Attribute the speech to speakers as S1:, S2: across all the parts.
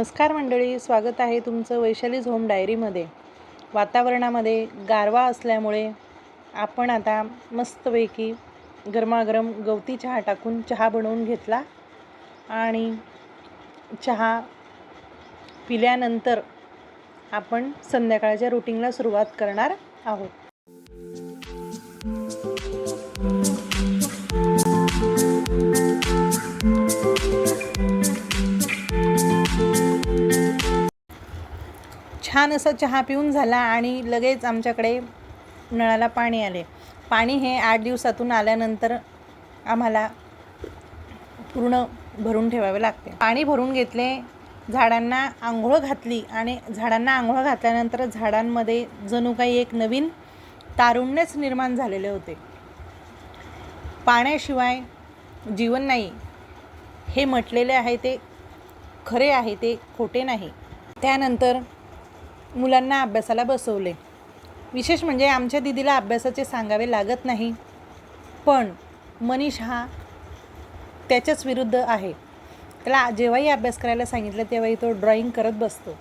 S1: नमस्कार मंडळी, स्वागत आहे तुमचं वैशालीज होम डायरीमध्ये। वातावरणामध्ये गारवा असल्यामुळे आपण आता मस्तपैकी गरमागरम गवती चहा टाकून चहा बनवून घेतला आणि चहा पिल्यानंतर आपण संध्याकाळच्या रुटीनला सुरुवात करणार आहोत। छान असा चहा पिऊन झाला आणि लगेच आमच्याकडे नळाला पाणी आले। पाणी हे 8 दिवसातून आल्यानंतर आम्हाला पूर्ण भरून ठेवावे लागते। पाणी भरून घेतले, झाडांना आंघोळ घातली आणि झाडांना आंघोळ घातल्यानंतर झाडांमध्ये जणू काही एक नवीन तारुण्यच निर्माण झालेले होते। पाण्याशिवाय जीवन नाही हे म्हटलेले आहे ते खरे आहे, ते खोटे नाही। त्यानंतर मुलांना अभ्यासाला बसवले। विशेष म्हणजे आमच्या दीदीला अभ्यासाचे सांगावे लागत नाही, पण मनीष हा त्याच्याच विरुद्ध आहे। त्याला जेव्हाही अभ्यास करायला सांगितलं तेव्हाही तो ड्रॉइंग करत बसतो।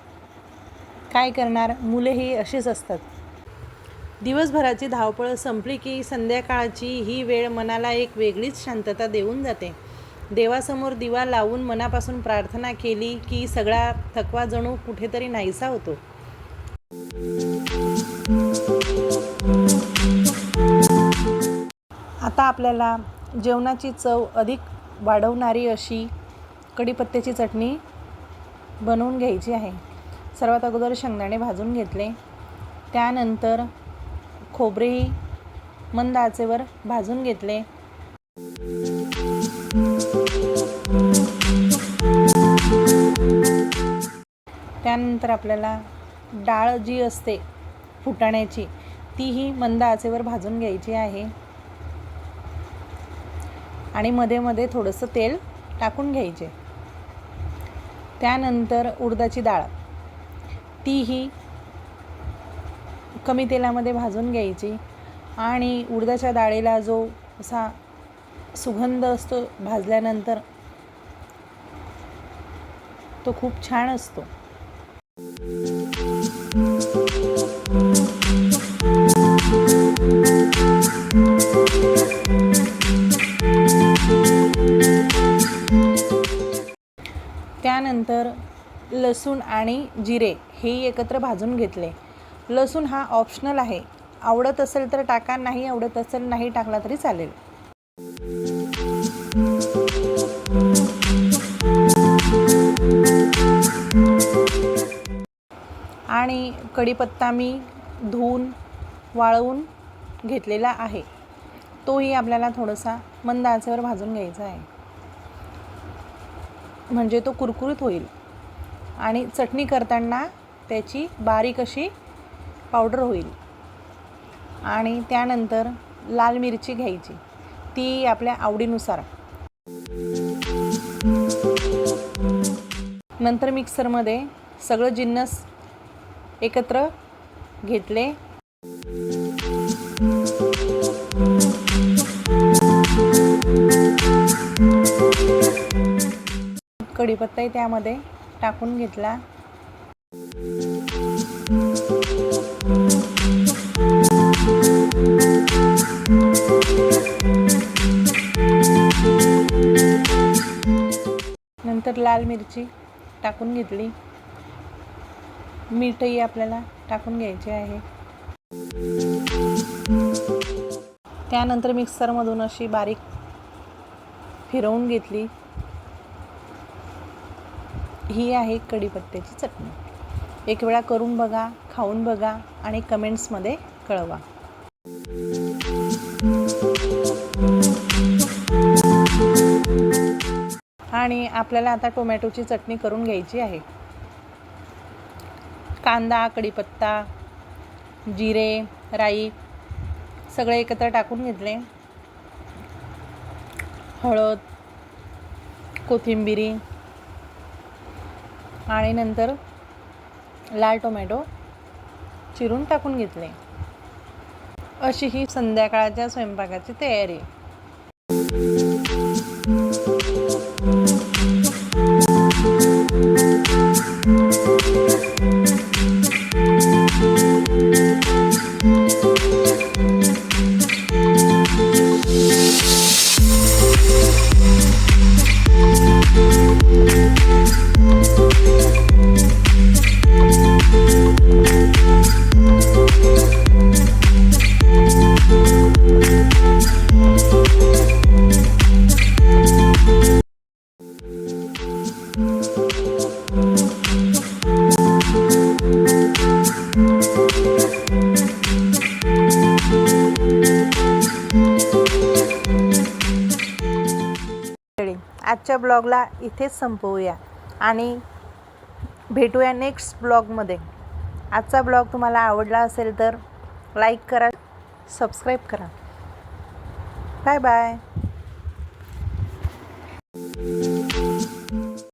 S1: काय करणार, मुले ही अशीच असतात। दिवसभराची धावपळ संपली की संध्याकाळची ही वेळ मनाला एक वेगळीच शांतता देऊन जाते। देवासमोर दिवा लावून मनापासून प्रार्थना केली की सगळा थकवा जणू कुठेतरी नाहीसा होतो। आता आपल्याला जेवणाची चव अधिक वाढवणारी अशी कढीपत्त्याची चटणी बनवून घ्यायची आहे। सर्वात अगोदर शेंगदाणे भाजून घेतले, त्यानंतर खोबरेही मंद आचेवर भाजून घेतले। त्यानंतर आपल्याला डाळ जी असते फुटाण्याची तीही मंद आचेवर भाजून घ्यायची आहे आणि मध्ये मध्ये थोडंसं तेल टाकून घ्यायचे। त्यानंतर उडदाची डाळ तीही कमी तेलामध्ये भाजून घ्यायची आणि उडदाच्या डाळीला जो असा सुगंध असतो भाजल्यानंतर तो खूप छान असतो। त्यानंतर लसूण आणि जिरे हे एकत्र भाजून घेतले। लसूण हा ऑप्शनल आहे, आवडत असेल तर टाका, नाही आवडत असेल नाही टाकला तरी चालेल। आणि कढीपत्ता मी धुवून वाळवून घेतलेला आहे, तोही आपल्याला थोडासा मंद आचेवर भाजून घ्यायचा आहे, म्हणजे तो कुरकुरीत होईल आणि चटणी करताना त्याची बारीक अशी पावडर होईल। आणि त्यानंतर लाल मिरची घ्यायची, ती आपल्या आवडीनुसार। नंतर मिक्सरमध्ये सगळं जिन्नस एकत्र घेतले। कढीपत्ताही त्यामध्ये टाकून घेतला। नंतर लाल मिरची टाकून घेतली, मीठही आपल्याला टाकून घ्यायचे आहे। त्यानंतर मिक्सरमधून अशी बारीक फिरवून घेतली। ही आहे कढीपत्त्याची चटणी। एक वेळा करून बघा, खाऊन बघा आणि कमेंट्समध्ये कळवा। आणि आपल्याला आता टोमॅटोची चटणी करून घ्यायची आहे। कांदा, कढीपत्ता, जिरे, राई सगळे एकत्र टाकून घेतले। हळद, कोथिंबिरी आणि नंतर लाल टोमॅटो चिरून टाकून घेतले। अशी ही संध्याकाळच्या स्वयंपाकाची तयारी। आजच्या ब्लॉगला इथेच संपवूया आणि भेटूया नेक्स्ट ब्लॉगमध्ये. आजचा ब्लॉग तुम्हाला आवडला असेल तर लाईक करा, सबस्क्राईब करा. Bye bye.